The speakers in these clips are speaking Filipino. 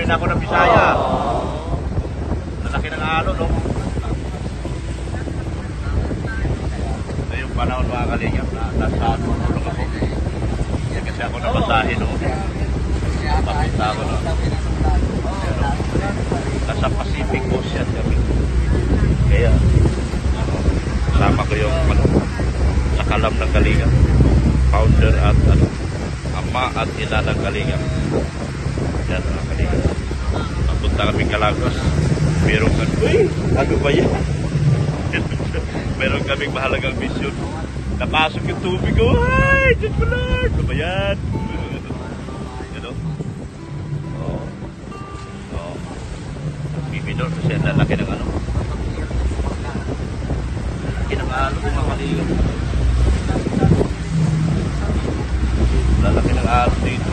umuwi na ako ng Bisaya. Lalaki ng alon, no? Ito yung panahon mga kalingap na nasa tulong ako. Yan kasi ako nabasahin, no? Papita ako, no? Nasa Pacific Ocean kami. Kaya, kasama ko yung sa kalam ng kalingap. Founder at ama at ina ng kalingap. Yan mga kalingap. Papunta kami Calagos. Meron kami, uy, ano ba yan? Meron kaming mahalagang mission. Napasok yung tubig ko. Ay, Diyos ko Lord! Ano ba yan? You know? Oo. Oo. Bibidor kasi ang lalaki ng ano. Lalaki ng ano mga kalingap. Lalaki ng araw dito.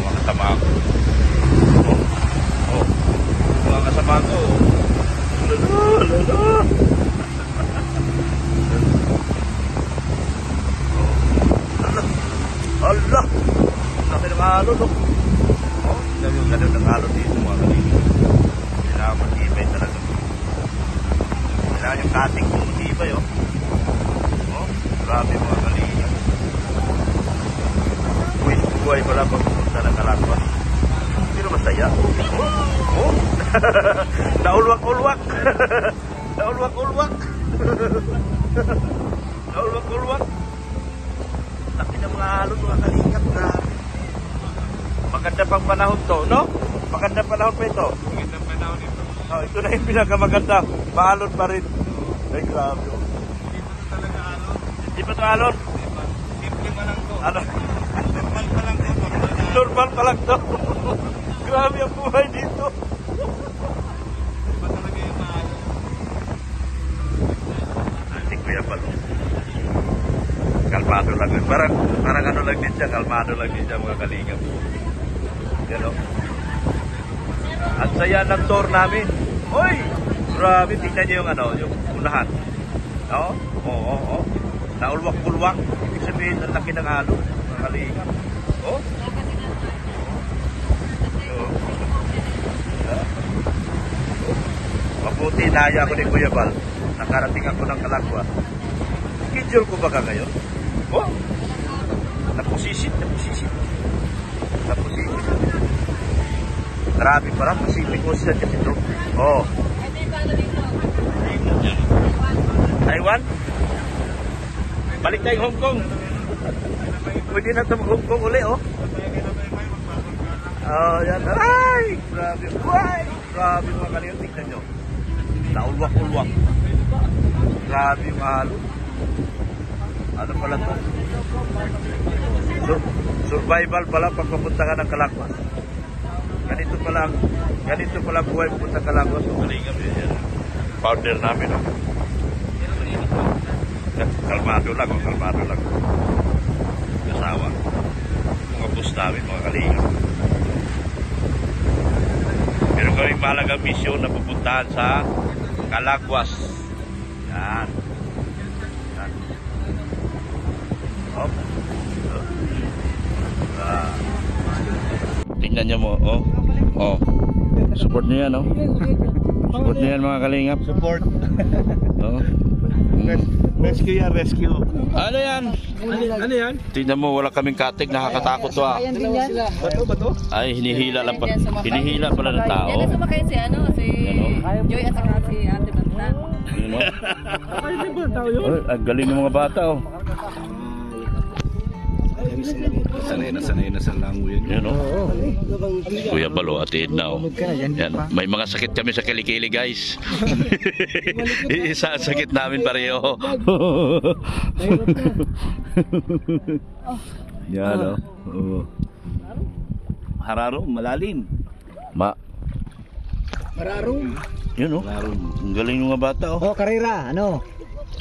Mga kasama ko. Oh. Mga kasama ko. Lala. Allah. Laki ng araw, no? Oh, yung ganun ng araw dito, mga kalingap. Kailangan matibay talaga. Kailangan yung kating kung matibay, oh. Grabe mga kalingap. Uy, buhay pala pagpunta ng Calagos. Pero masaya. Oh! Naulwak-ulwak. Naulwak-ulwak. Naulwak-ulwak. Laki ng mga alon mga kalingap. Grabe. Maganda pang panahon to, no? Maganda panahon pa ito. Magandang panahon ito. Oh, ito na yung pinakamaganda. Maalon pa rin. Ay, grabe. Di ba ito alon? Simple pa lang to. Ano? Normal pa lang to. Normal pa lang to. Grabe ang buhay dito. Di ba talaga yung maalon? Hindi ko yan palo. Kalmado lang. Parang ano lang din siya. Kalmado lang din siya mga kalingap. Yan o. At saya ng tour namin. Uy! Grabe. Tingnan niyo yung ano, yung unahan. Oo? Oo, oo. Naulwak-ulwak. Ibig sabihin, ang laki ng alon. Kalingap. Oh? Mabuti, naya ako ni Kuya Bal. Nakarating ako ng Calagos. Schedule ko ba ka ngayon? Oh? Napusisit. Grabe para, Pacific Ocean kasi ito. Oh. Taiwan? Balik tayong Hong Kong. Pwede na ito Hong Kong uli, oh. Oh, yan. Ay! Grabe. Ay! Grabe mga kanyo. Tignan nyo. Naulwak-ulwak. Grabe yung alon. Ano pala ito? Survival pala pag papunta ka ng Calagos. Ganito pala buhay pupunta Calagos. Kalingap yan. Founder namin, oh. Kalmado lang. Kasawa. Mga bus namin, mga kalingap. Meron kaming mahalagang misyon na pupuntahan sa Calagos. Yan. Hop. Tingnan nyo mo, oh. Oh. Support nyo yan, oh. Support nyo yan mga kalingap. Support. Oh. Rescue yan, rescue. Ano yan? Ano yan? Tingnan mo, wala kaming katig, nakakatakot to, ah. Bato? Ay, hinihila lang pa. Hinihila pala ng tao. Yan ang sumakay si ano, si Joy at saka si Ate Banta. Ang galing ng mga bata, oh. Sanay na sa languyan. Yan, oh. Kuya Balo at Edna, oh. Yan. May mga sakit kami sa kilikili, guys. Isa ang sakit namin pareho. Yan, oh. Hararo, malalim. Mararo. Yun, oh. Ang galing ng mga bata, oh. Oh, karera, ano?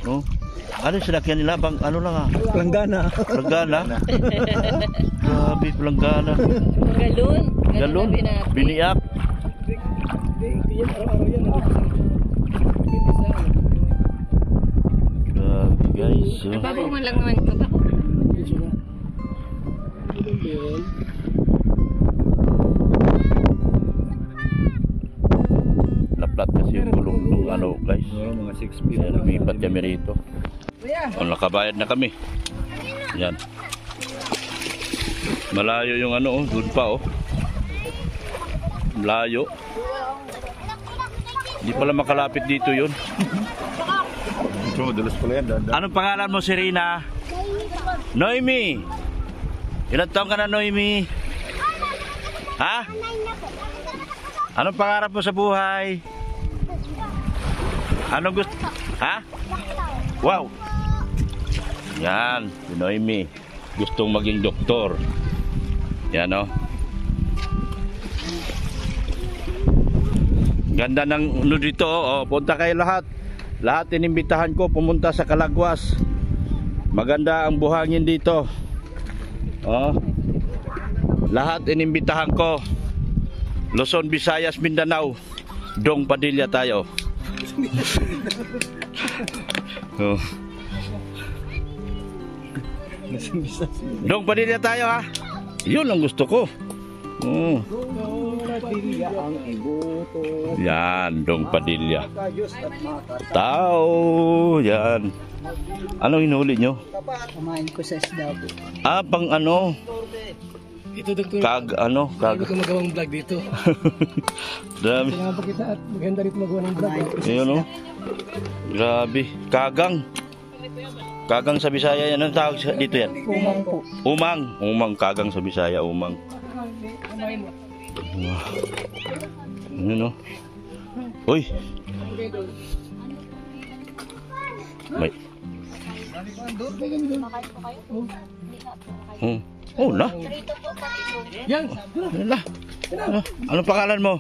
Oh. Ano sinakyan nila? Bang, ano lang, ah? Planggana. Planggana? Grabe, planggana. Galon? Biniyak? Grabe, guys. Nagbabaw man lang naman ito. Naplat kasi yung gulong ng ano guys. Mga 6 feet. Kaya lumipat kami rito. O, nakabayad na kami. Yan. Malayo yung ano, doon pa oh. Malayo. Hindi pala makalapit dito yun. So, dalas pala yan. Anong pangalan mo, Serena? Noemi. Ilan taong ka na, Noemi? Ha? Anong pangarap mo sa buhay? Anong gusto? Ha? Wow. Yan, si Noemi. Gustong maging doktor. Yan o. Ganda ng ano dito. Oh. Punta kayo lahat. Lahat inimbitahan ko pumunta sa Calagwas. Maganda ang buhangin dito. Oh. Lahat inimbitahan ko. Luzon, Visayas, Mindanao. Dong Padilla tayo. Oh. Dong Padilla tayo ha. Yun ang gusto ko. Oh. Yan, Dong Padilla. Tao. Yan. Anong hinuli nyo? Kumain ko sa isda po. Ah, pang ano? Ito, doktor. Kag. Hindi ko magawang vlog dito. Dami. Kailangan pa kita at maganda rito magawa ng vlog. Ayun oh. Grabe. Kagang. Kagang sa Bisaya yan. Anong tawag dito yan? Umang po. Umang. Umang. Kagang sa Bisaya. Umang. Ayun oh. Uy. May. Oh na. Yan. Ala. Anong pangalan mo?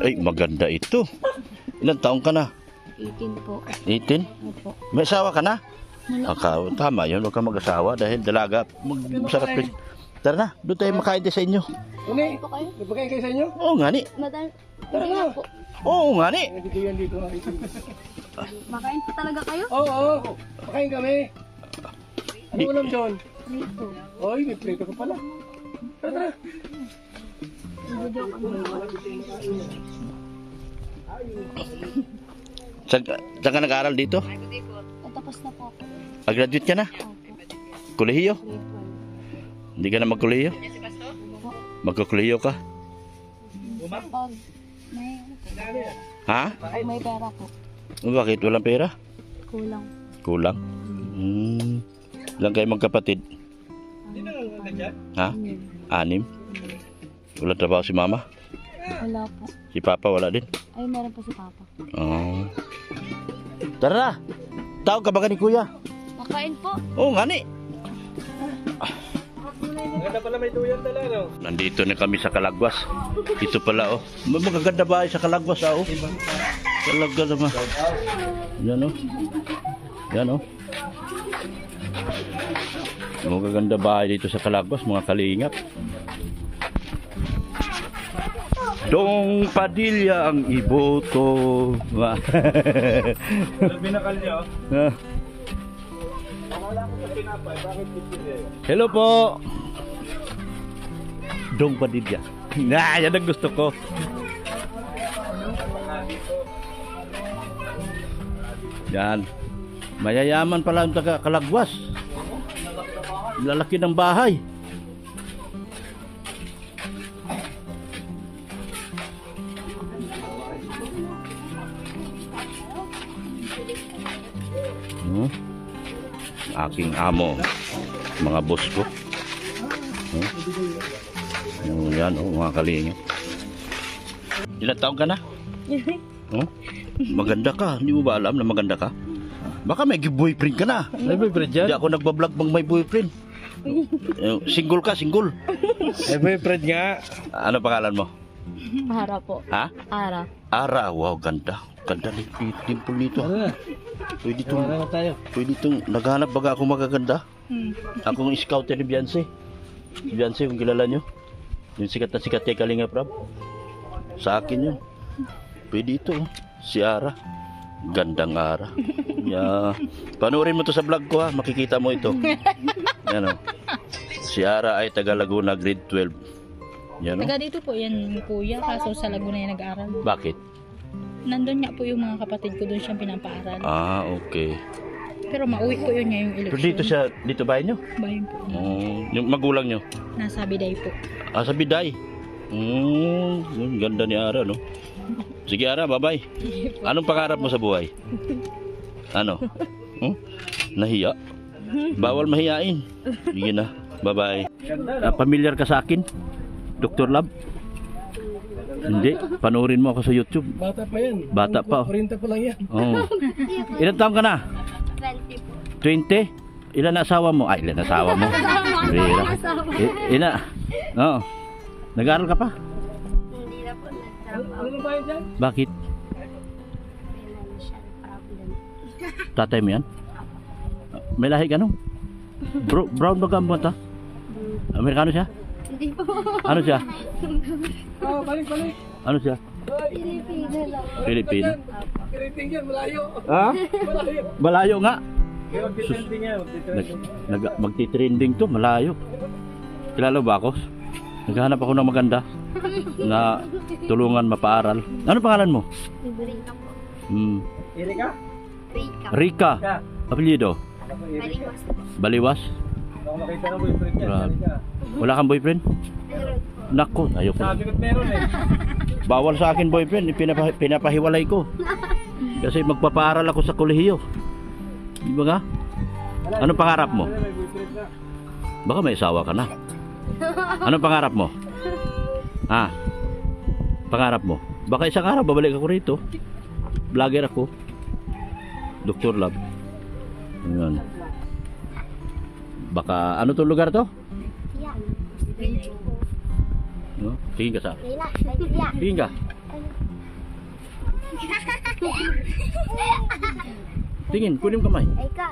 Ay, maganda ito. Ilang taong ka na? 18 po. 18? Opo. May asawa ka na? Tama yun, huwag kang mag-asawa dahil dalaga. Masarap rin. Tara na, doon tayo makain sa inyo. Uni, Po kayo? nagpakain kayo sa inyo? Oo nga ni. Madal. Tara na. Po. Oo nga ni. Dito yan dito. Makain po talaga kayo? Oo, pakain kami. Ano ulam John? Dito. Oy, may prito ka pala. Tara, tara. Saan ka nag-aaral dito? Tapos na po ako. Graduate ka na? Kolehiyo? Hindi ka na magkolehiyo? Magkokolehiyo ka? Pag may, Ha? pag may pera po. Bakit? Walang pera? Kulang. Kulang? Ilan kayo magkapatid? Ha? 6? Wala trabaho si mama? Wala po. Si papa wala din? Ay, meron po si Papa. Oh. Tara na! Tawag ka ba ka ni kuya? Makain po. Oo nga ni. Maganda pala may tuyan tala, no? Nandito na kami sa Calagwas. Ito pala oh. Magaganda bahay sa Calagwas oh. Talaga naman. Yan oh. Yan oh. Magaganda bahay dito sa Calagwas, mga kalingap. Dong Padilla ang iboto. Binakal niya. Hello po. Dong Padilla. Yan ang gusto ko. Yan. Mayayaman pala ang taga Calagwas. Lalaki ng bahay. Aking amo, mga boss ko. Yan mga kalingap. Ilang taon ka na? Maganda ka. Hindi mo ba alam na maganda ka? Baka may boyfriend ka na. May boyfriend dyan? Hindi ako nagbablog bang may boyfriend. Single ka, single. May boyfriend nga. Ano pangalan mo? Ara po. Ha? Ara. Ara. Wow, ganda. Ganda ni dimple nito. Tara na. Pwede itong naghanap baga ako magaganda. Akong scout ni Beyonce. Beyonce kung kilala nyo. Yung sikat na sikat kay Kalinga Prab. Sa akin yun. Pwede ito. Si Ara. Gandang Ara. Yeah. Panoorin mo to sa vlog ko ha. Makikita mo ito. Yan o. Si Ara ay taga Laguna, grade 12. Yan, no? Taga dito po yan, kuya. Kaso sa Laguna yan nag-aaral. Bakit? Nandun nga po yung mga kapatid ko, doon siyang pinapaaral. Ah, okay. Pero mauwi po yun ngayong Pero eleksyon. dito siya, dito ba nyo? Bayan po. Yung magulang nyo? Nasa Biday po. Ah, sa Biday. Ganda ni Ara, no? Sige, Ara, bye-bye. Anong pangarap mo sa buhay? Ano? Nahiya? Bawal mahiyain. Sige na, bye-bye. Familiar ka sa akin? Dr. Lab? Hindi, panoorin mo ako sa YouTube. Bata pa yan. Bata pa. 40 pa lang yan. Oo. Ilan taon ka na? 20? Ilan na asawa mo? Ay, ilan na asawa mo? Rira. Ina. Oo. Nag-aaral ka pa? Hindi na po Ano ba yan dyan? Bakit? financial problem. Tatay mo yan? May lahi ka no? Brown ba ka mo ta? Amerikano siya? Hindi po. Ano siya? Oh, balik. Ano siya? Pilipino lang. Pilipino. Kiriting yan, malayo. Ha? Malayo. Malayo nga. Kaya magtitrending yan, Magti-trending to, malayo. Kilala ba ako? Naghahanap ako ng maganda na tulungan mapaaral. Ano pangalan mo? Rika po. Erika? Rika. Rika. Apelyido? Baliwas po. Baliwas? Ako makita ng boyfriend niya, Grabe. Erika. Wala kang boyfriend? Meron po. Nako, ayoko. Sabi ko't meron eh. Bawal sa akin boyfriend, pinapahiwalay ko. Kasi magpapaaral ako sa kolehiyo. Di ba nga? Anong pangarap mo? May boyfriend na. Baka may asawa ka na. Anong pangarap mo? Ha? Pangarap mo? Baka isang araw babalik ako rito. Vlogger ako. Dr. Lab. Ayan. Baka, ano to lugar to? Yan. No? Tingin ka sa akin. Rina. Yan. Tingin ka. Tingin, kunin mo kamay. Eka.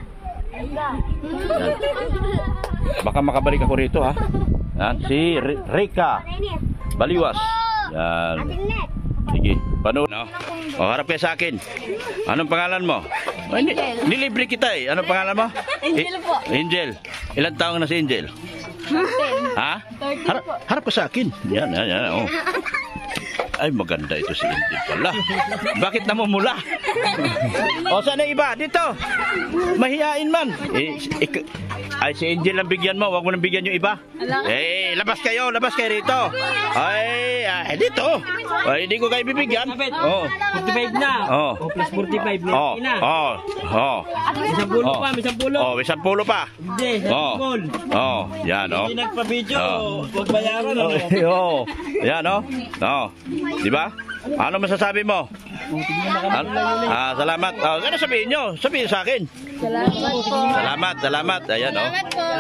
Eka. Yan. Baka makabalik ako rito ha. Yan, si Rika Baliwas. Yan. Tingnet. Sige, panood. No? O, harap kayo sa akin. Anong pangalan mo? Oh, nilibre kita eh. Anong pangalan mo? Angel po. Angel. Ilang taong na si Angel? Ha? Harap ka sa akin. Yan. Oh. Ay, maganda ito si Angel pala. Bakit namumula? O, saan na iba? Dito. Mahihain man. Ay, si Angel ang bigyan mo. Huwag mo nang bigyan yung iba. Labas kayo rito. Ay, dito. Ay, hindi ko kayo bibigyan. Oh. 45 na. Oh. Plus 45 na. Oh. na. Oh. Isang pulo pa, isang pulo. Oh, may 10 pa. Hindi, Oh. isang pulo. Oh, yan oh. Hindi nagpa-video, Oh. huwag bayaran. Oh. Yan oh. Oh. Di ba? Ano masasabi mo? Salamat. Ano sabihin nyo? Sabihin sa akin. Salamat. Ayan oh.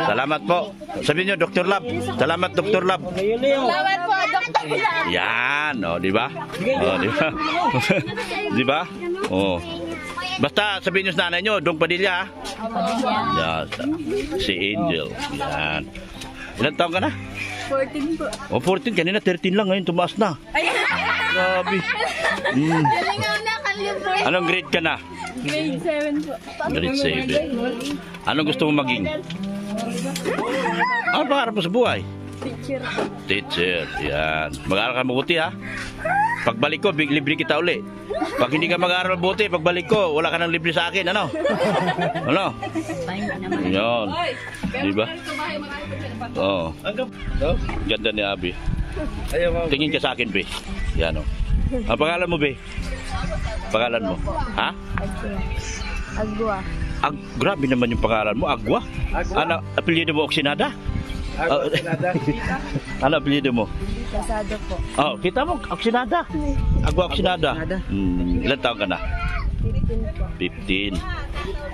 Salamat po. Sabihin nyo, Dr. Lab. Salamat, Dr. Lab. Salamat po, Dr. Lab. Yan, oh, di ba? Oh, di ba? Di ba? Oh. Basta sabihin nyo sa nanay nyo, Dong Padilla. Yan. Si Angel. Yan. Ilan taon ka na? 14 po. Oh, 14. Kanina 13 lang. Ngayon tumaas na. Grabe. Galingaw na kami po. Anong grade ka na? Grade 7 po. Grade 7. Anong gusto mong maging? Ano pangarap mo sa buhay? Teacher. Teacher. Yan. Mag-aaral ka mabuti ha. Pagbalik ko, libre kita uli. Pag hindi ka mag-aaral mabuti, pagbalik ko, wala ka nang libre sa akin. Ano? Ano? Yan. Diba? Oo. Ganda ni Abi. Tingin ka sa akin, Be. Yan o. Ang pangalan mo, Be? Pangalan mo? Ha? Agua. Grabe naman yung pangalan mo. Agwa? Ano, apelyido mo, Oksinada? Ano apelyido mo? Casado po. Oh, kita mo, Oksinada. Agwa Oksinada. Ilan taon ka na? 15 po. 15.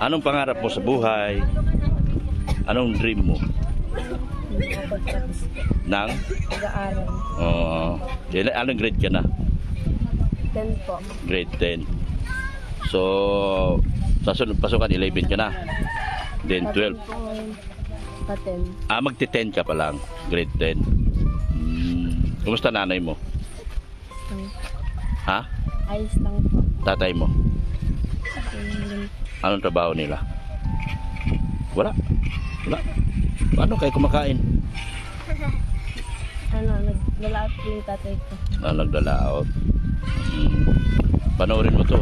Anong pangarap mo sa buhay? Anong dream mo? Nang? Pag-aaral. Anong grade ka na? 10 po. Grade 10. So, sa sunod pasukan 11 ka na. Then 12. Paten. Magti-10 ka pa lang. Grade 10. Kumusta nanay mo? Ha? Ayos lang po. Tatay mo? Anong trabaho nila? Wala. Paano kayo kumakain? Nagdalaat po yung tatay ko. Nagdalaot. Panoorin mo to.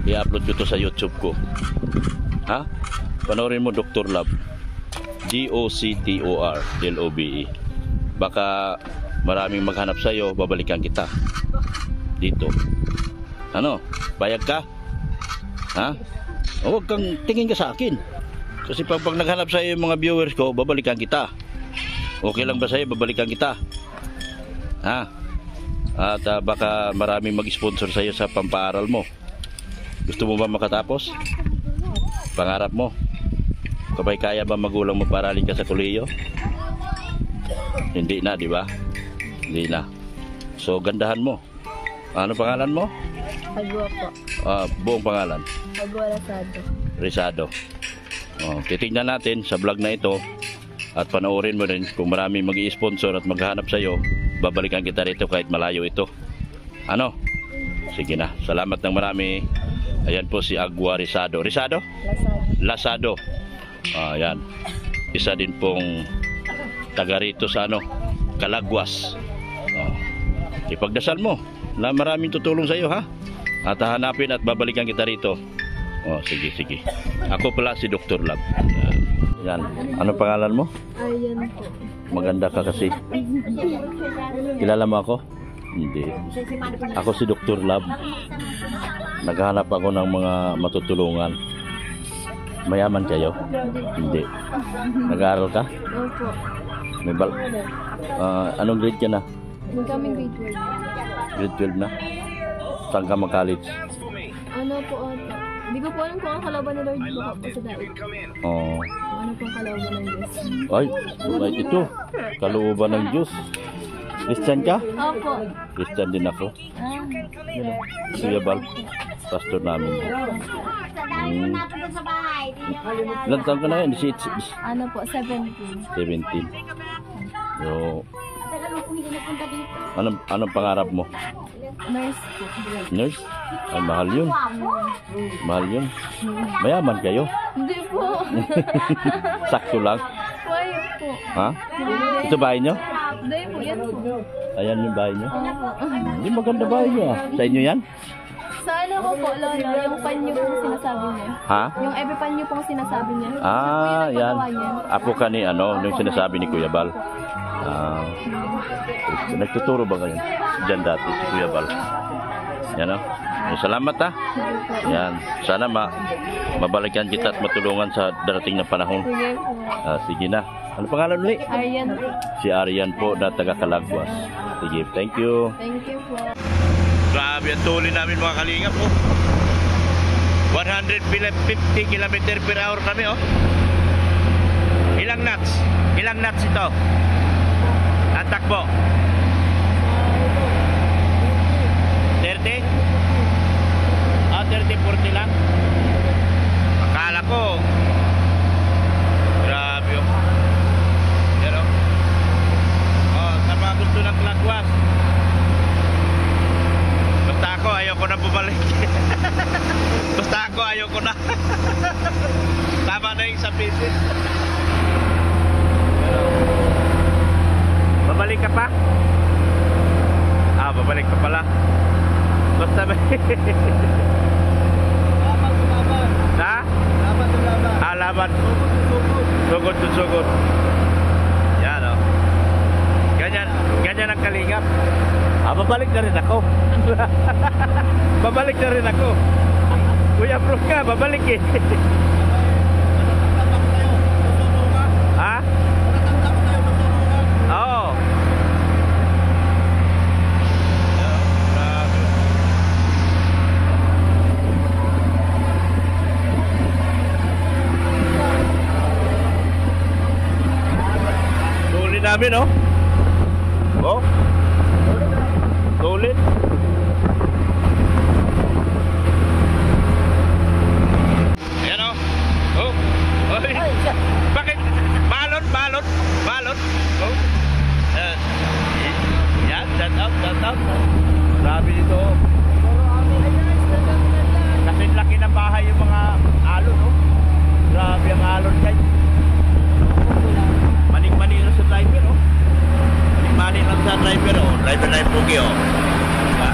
I-upload ko to sa YouTube ko. Ha? Panoorin mo Dr. Love. Doctor Lobe. Baka maraming maghanap sa'yo, babalikan kita. Dito. Ano? Bayag ka? Ha? O, huwag kang tingin ka sa akin. Kasi pag naghanap sa'yo yung mga viewers ko, babalikan kita. Okay lang ba sa'yo? Babalikan kita. Ha? At baka maraming mag-sponsor sa'yo sa pampaaral mo. Gusto mo ba makatapos? Pangarap mo? Kapag kaya ba magulang mo paralin ka sa kolehiyo? Hindi na, di ba? Hindi na. So, gandahan mo. Ano pangalan mo? Agua po. Buong pangalan? Agua Rasado. Rizado. Titignan natin sa vlog na ito at panoorin mo rin kung marami mag-i-sponsor at maghanap sa'yo, babalikan kita rito kahit malayo ito. Ano? Sige na. Salamat ng marami. Ayan po si Agua Rizado. Rizado? Lasado. Lasado. Ayan. Isa din pong taga rito sa Calagwas. Ipagdasal mo na maraming tutulong sa iyo, ha? At hahanapin at babalikan kita rito. Sige. Ako pala si Dr. Love. Yan. Ano pangalan mo? Ayan po. Maganda ka kasi. Kilala mo ako? Hindi. Ako si Dr. Love. Naghahanap ako ng mga matutulungan. Mayaman kayo? Hindi. Nag-aaral ka? Opo. May anong grade ka na? Kami grade 12. Grade 12 na? Saan ka mag-college? Ano po ata? Hindi ko po alam kung ang kalaban ni Lord baka po sa dahil. Oh. Kung ano pong kalaban ng Diyos. Ay, right ito. Kalooban ng Diyos. Christian ka? Opo. Christian din ako. Si Kuya Bal, pastor namin. Ilan taon ka na yan? Ano po, 17. 17. So, anong pangarap mo? Nurse po. Nurse? Ay, mahal yun. Mahal yun. Mayaman kayo. Hindi po. Sakto lang. Kayo po. Ha? Ito bahay nyo? Hindi po, yan po. Ayan yung bahay nyo. Opo. Hindi maganda bahay nyo. Sa inyo yan? Sa ano ko po, Lola, yung panyo pong sinasabi niya. Ha? Yung every panyo pong sinasabi niya. Yan. Apo ka ni yung sinasabi ni Kuya Bal. Nagtuturo ba kayo? Diyan dati si Kuya Bal. Yan o. Salamat ha. Yan. Sana mabalikan kita at matulungan sa darating na panahon. Sige po. Sige na. Ano pangalan ulit? Aryan po. Si Aryan po na taga Calagwas. Sige, thank you. Thank you po. Grabe ang tuloy namin mga kalingap po. 150 km per hour kami oh. Ilang knots? Ilang knots ito? Ang takbo? 30? 30-40 lang? Akala ko grabe oh. Pero sa mga gusto ng Calagwas, basta ako ayoko na bumalik. Basta ako ayoko na. Tama na yung sa pisis. Babalik ka pa? Babalik ka pala. Basta ba? Ha? Laban. Sugod to sugod. Yan o. Ganyan ang kalingap. Babalik na rin ako. Babalik na rin ako. Kuya Bro ka, babalik eh. Ha? Oo. Sulit namin oh. Oh. Sulit. Ayan o. Oh. Oy. Bakit? Balot. Oh. Yan. Shut out. Grabe dito. Laki ng bahay yung mga alon. Oh. Grabe ang alon guys. Maning-maning na sa driver. Oh. malaki oh. Diba?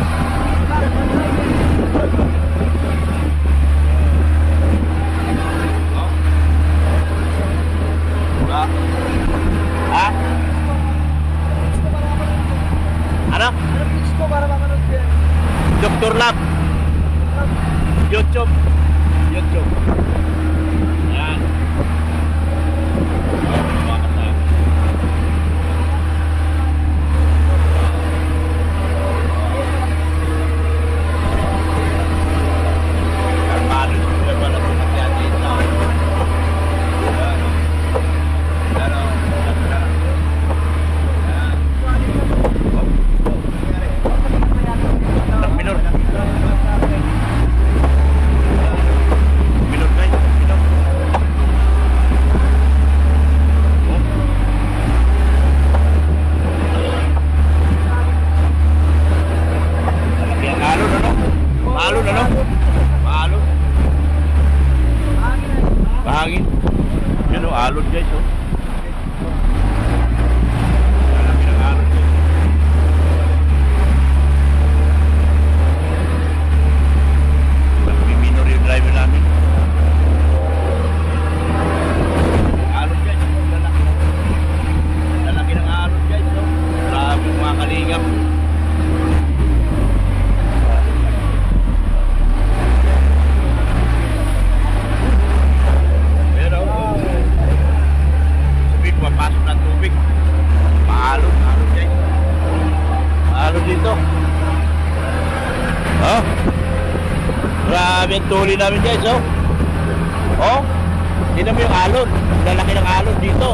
Oh. Diba? Ha? Ano? Gusto para mapanood yan. Dr. Lab. YouTube. YouTube. Yan. Mga kasama. Kalmado sila pala pumatyan dito. Yan. Yan o. Yan. Minor. Minor guys. Minor. Malaki ang alon ano? Maalon ano? Maalon. Bahangin. Yun o, alon guys o. Malaki ng alon guys. Minor yung driver namin. Alon guys. Lalaki. Lalaki ng alon guys o. Grabe mga kalingap. Pero tubig, papasok ng tubig. Maalon, alon guys. Maalon dito. Oh. Grabe ang tuli namin guys oh. Oh. Tignan mo yung alon. Lalaki ng alon dito.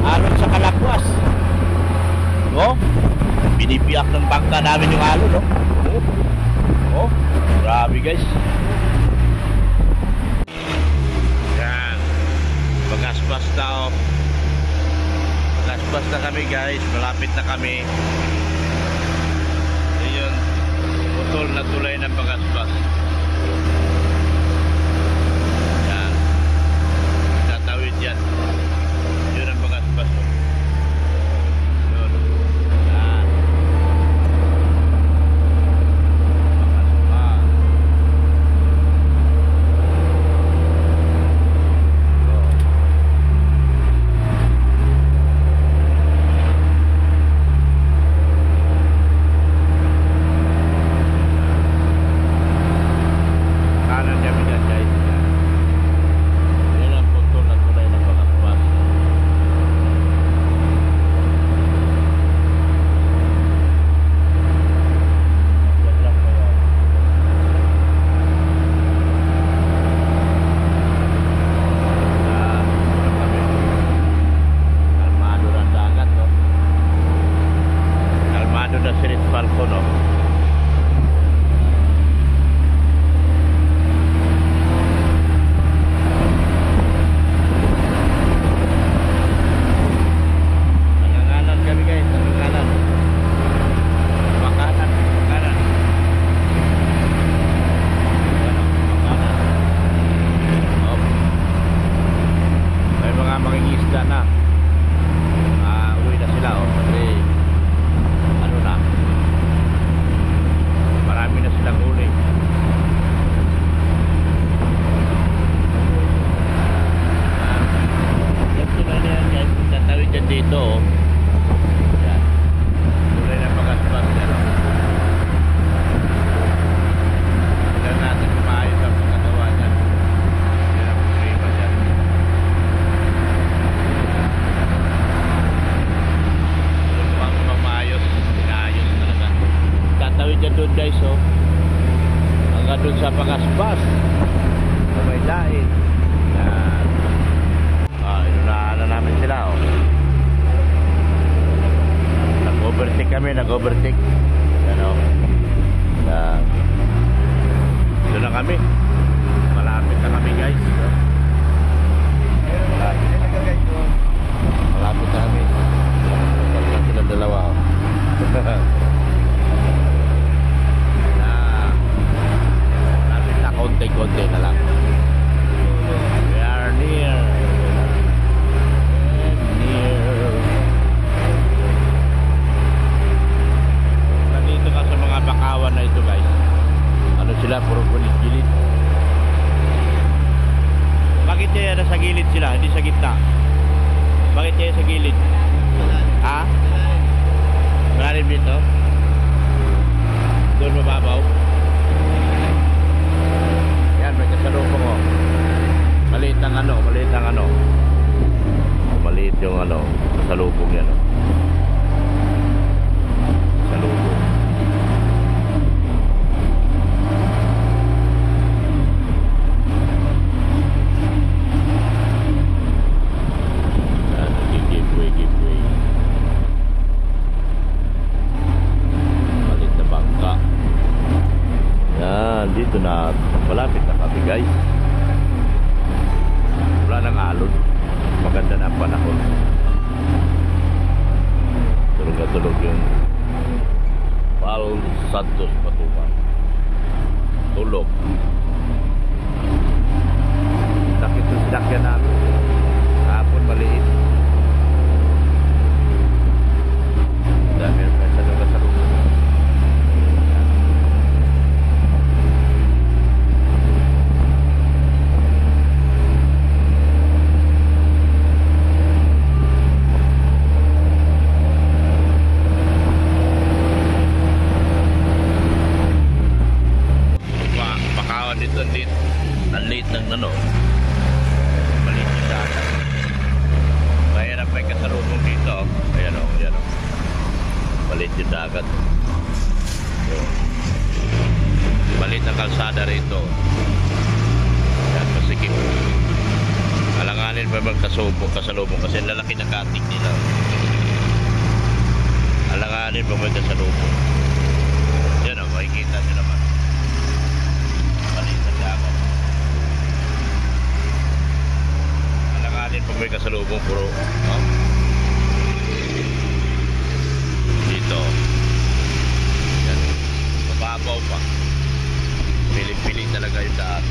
Alon sa Kalakwas. Oh. Binibiyak ng bangka namin yung alon oh. Oh. Grabe guys. Yan. Bagasbas na oh. Bagasbas na kami guys. Malapit na kami. Yun. Putol na tulay ng Bagasbas. Yan. Tatawid yan. Yun ang Bagasbas oh. Yun. Yan. Bagasbas. Kanan kami dyan guys. Yan ang putol na tulay ng Bagasbas. Yan lang po yan. Yan kami. Kalmado ng dagat no. Kalmado na Sirit Falcon no. Nanganganan kami guys, nanganganan. Makanan, makanan. Makanan. Oh. May mga mangingisda na. Uwi na sila oh. Kasi ano na. Marami na silang huli. Yan tulay na yan guys. Tatawid dyan dito oh. Yan. Tulay na Bagasbas yan oh. Tignan natin kung maayos ang pagkagawa dyan. Yan ang problema dyan. Pero mukhang maayos. Inaayos talaga. Tatawid dyan doon guys oh. Hanggang doon sa Bagasbas. Sa may dain. Yan. Inunahan na namin sila oh. Nag-overtake kami, nag-overtake. Yan oh. Doon na kami. Malapit na kami guys. Malapit na kami. Malapit na sila dalawa oh. Malapit na konti-konti na lang. We are near. Near. sa gitna? Bakit kayo sa gilid? Ha? Malalim dito? Doon mababaw? Yan, may kasalubong ko. Maliit ang ano, maliit ang ano. Maliit yung ano, kasalubong yan. Kasalubong. Giveaway. Maliit na bangka. Yan, dito na malapit na kami guys. Wala nang alon. Maganda na ang panahon. Tulog na tulog yung Pal Santos Patuman. Tulog. Sakit yung sinakyan namin. Kahapon maliit. Dami ang kasalubong. Ang liit ng ano, maliit yung dagat. Mahirap may kasalubong dito. Ayan o, ayan o. Maliit yung dagat. So, maliit ang kalsada rito. Ayan, masikip. Alanganin pa kasalubong kasi lalaki ng katik nila. Alanganin pa may kasalubong. Ayan o, makikita nyo naman. Maliit ang dagat. Pag may kasalubong puro dito yan, mababaw pa, pilit-pilit talaga yung daan,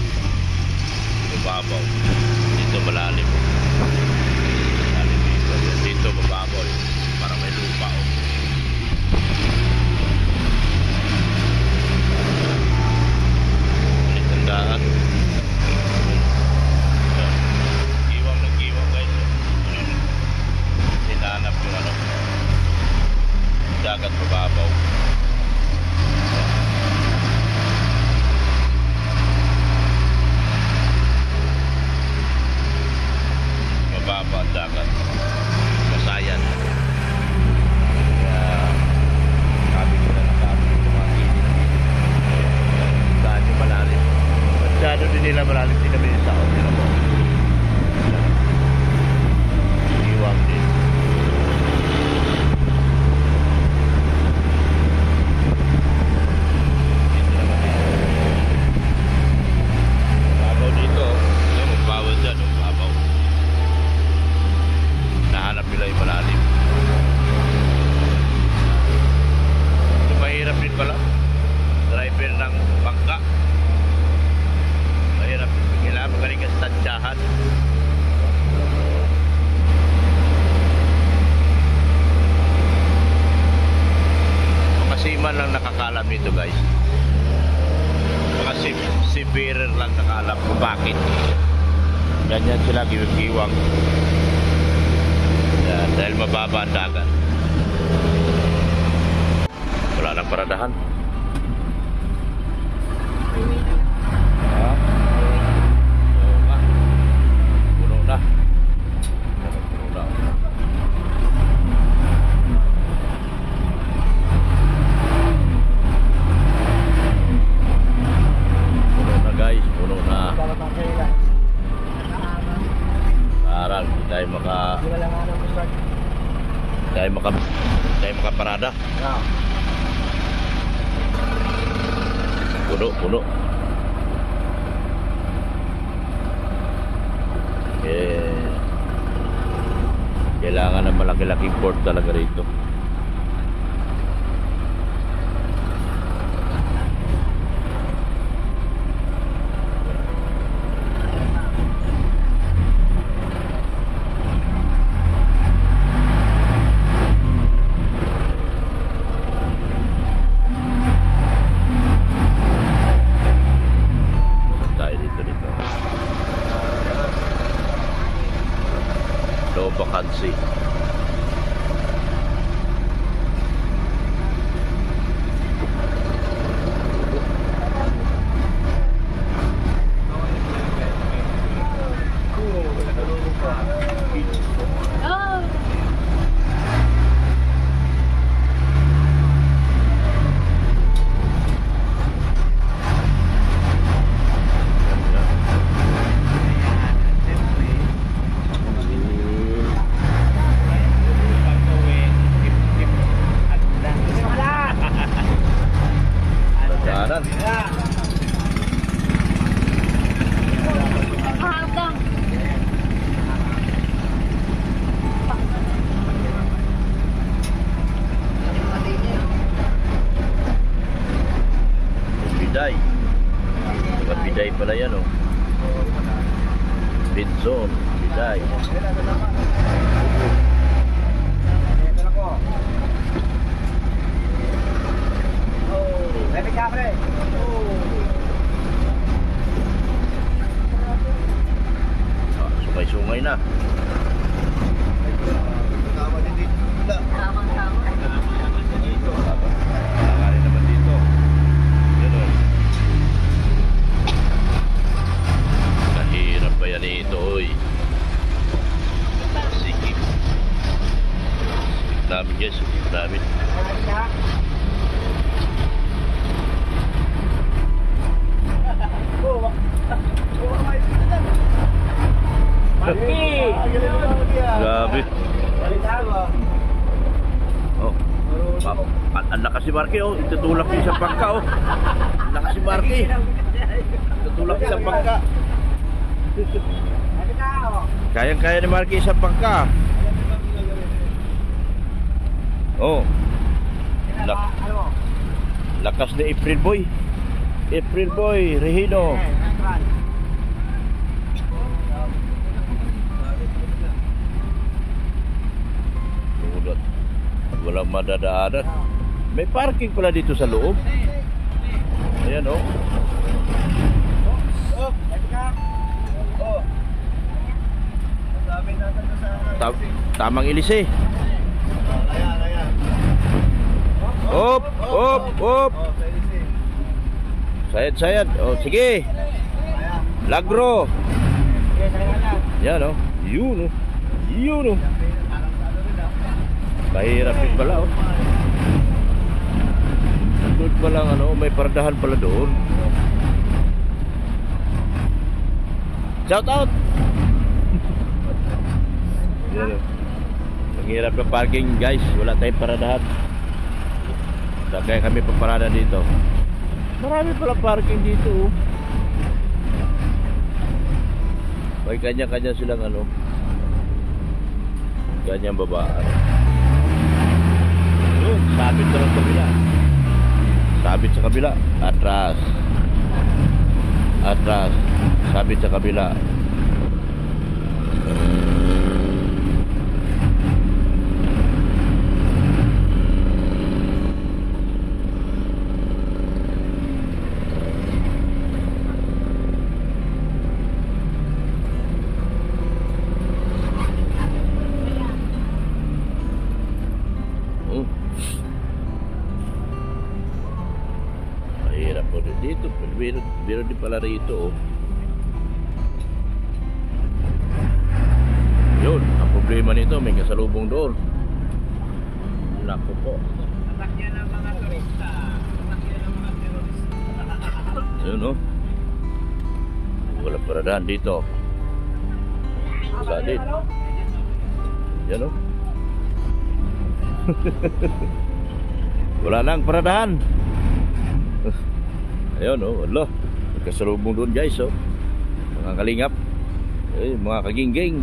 mababaw dito, malalim dito, dito mababaw, parang may lupa pilit ang daan. Hinanap yung ano, dagat mababaw. Mababa ang dagat. Masayan. Kaya sabi ko na nakabi yung mga gilid. Saan yung malalim? Masyado din nila malalim din kami sa ako. Iwang din. Babaw dito. Babaw dyan. Babaw. Nahanap nila yung malalim. So, mahirap din pala. Driver ng bangka. Mahirap. Kailangan magaling ka sa tansyahan. Makasiman lang nakakalam nito guys. Mga seafarer lang nakakalam kung bakit. Ganyan sila giwang. Yan, dahil mababa ang dagat. Wala nang paradahan. Ha? Oo nga. Puno na. Puno na. Guys, puno na. Parang tayo makaparada. Puno. Kailangan ng malaki-laking port talaga rito. Oh! Kanan. Hanggang. Biday. Mga biday pala yan, oh. Speed zone. Biday. Ah, sungay-sungay na. Tamang-tama. Nangarin naman dito. Yan, oh. Nahirap pa yan ito, oy. Sige. Namin guys, namin. Marky! Grabe. Oh. Ang lakas si Marky, oh. Itutulak niya isang bangka, oh. Ang lakas si Marky. Itutulak niya isang bangka. Kayang-kaya ni Marky isang bangka. Oh. Lakas ni April Boy. April Boy, Regino. Ulat. Walang madadaanan. May parking pala dito sa loob. Ayan, oh. Tamang ilis eh. Hop, hop, hop. Sayad. Oh, sige. Lagro. Yan, oh. Yun, oh. Yun, oh. Mahirap din pala, oh. Doon pa lang, ano, may paradahan pala doon. Shout out. Yan, oh. Ang hirap ng parking, guys. Wala tayong paradahan. Kaya kami paparada dito. Marami pala parking dito, oh. May kanya-kanya silang ano, kanyang babaan. Yun, sabit na lang sa kabila. Sabit sa kabila. Atras. Atras. Sabit sa kabila. Mahirap po dito. Biro din pala rito, oh. Yun, ang problema nito, may kasalubong doon. Naku po. Yun, oh. Wala paradahan dito. Wala din. Yan, oh. Wala nang paradahan. Ayun, oh, wala. Kasalubong doon, guys, oh. Mga kalingap. Eh, mga kagingging.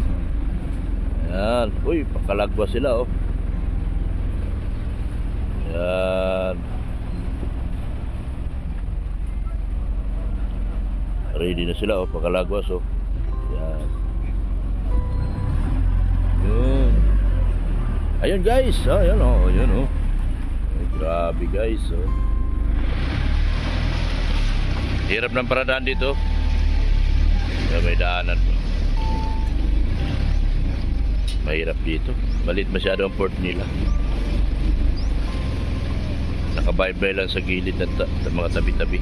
Ayan. Uy, pakalagwa sila, oh. Ayan. Ready na sila, oh. Pakalagwas, oh. Ayan. Yun. Ayun, guys. Oh, ayan, oh. Ayan, oh. Ay, grabe, guys, oh. Hirap ng paradahan dito. May daanan po. Mahirap dito. Malit masyado ang port nila. Nakabaybay lang sa gilid ng mga tabi-tabi.